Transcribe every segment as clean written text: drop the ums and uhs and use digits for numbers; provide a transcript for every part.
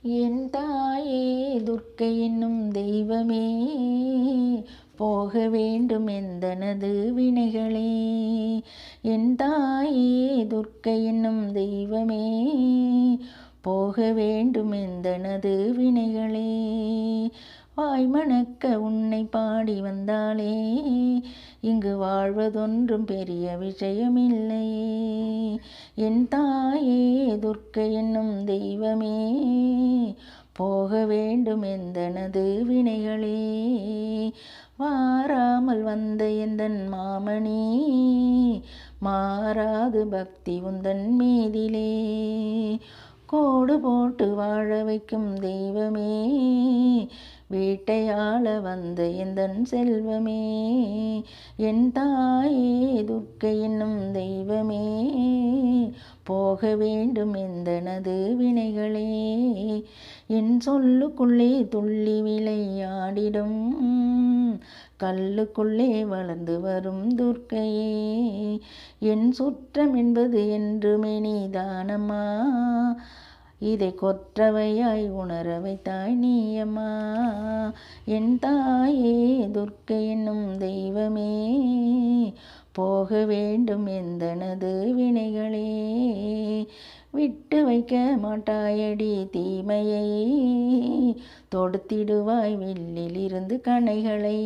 என் தாயே துர்க்கை என்னும் தெய்வமே, போக வேண்டும் எந்தனது வினைகளே. என் தாயே துர்க்கை என்னும் தெய்வமே, போக வேண்டும் எந்தனது வினைகளே. வாய்மணக்க உன்னை பாடி வந்தாலே, இங்கு வாழ்வதொன்றும் பெரிய விஷயமில்லையே. என் தாயே துர்க்கை என்னும் தெய்வமே, போக வேண்டும் எந்தனது வினைகளே. வாராமல் வந்த எந்தன் மாமணி, மாறாது பக்தி உந்தன் மீதிலே. கோடு போட்டு வாழ வைக்கும் தெய்வமே, வேட்டையாள வந்த எந்தன் செல்வமே. என் தாயே துர்க்கை என்னும் தெய்வமே, போக வேண்டும் எந்தனது வினைகளே. என் சொல்லுக்குள்ளே துள்ளி விளையாடிடும், கல்லுக்குள்ளே வளர்ந்து வரும் துர்க்கையே. என் சுற்றம் என்பது என்றுமே நீதானம்மா, இதை கொற்றவையாய் உணர வைத்தாய் நீயம்மா. என் தாயே துர்க்கை என்னும் தெய்வமே, போக வேண்டும் எந்தனது வினைகளே. விட்டு வைக்க மாட்டாயடி தீமையை, தொடுத்திடுவாய் வில்லிலிருந்து கணைகளை.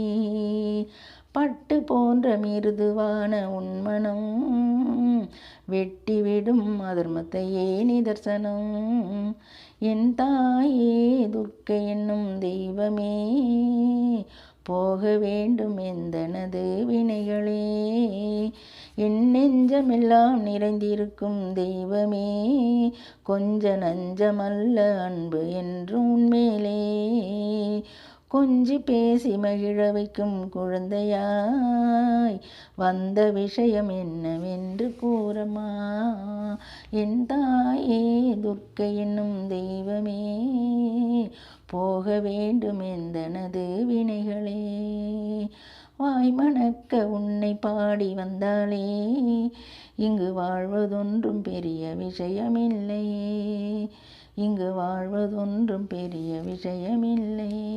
பட்டு போன்ற மிருதுவான உன்மனம், வெட்டிவிடும் அதர்மத்தையே நிதர்சனம். என் தாயே துர்க்கை என்னும் தெய்வமே, போக வேண்டும் எந்தனது வினைகளே. என் நெஞ்சமெல்லாம் நிறைந்திருக்கும் தெய்வமே, கொஞ்ச நஞ்சமல்ல அன்பு என்றும் உன்மேலே. கொஞ்சி பேசி மகிழ வைக்கும் குழந்தையாய், வந்த விஷயம் என்னவென்று கூறமா. என் தாயே துர்க்கை என்னும் தெய்வமே, போக வேண்டும் எந்தனது வினைகளே. வாய்மணக்க உன்னை பாடி வந்தாலே, இங்கு வாழ்வதொன்றும் பெரிய விஷயமில்லையே. இங்கு வாழ்வதொன்றும் பெரிய விஷயமில்லையே.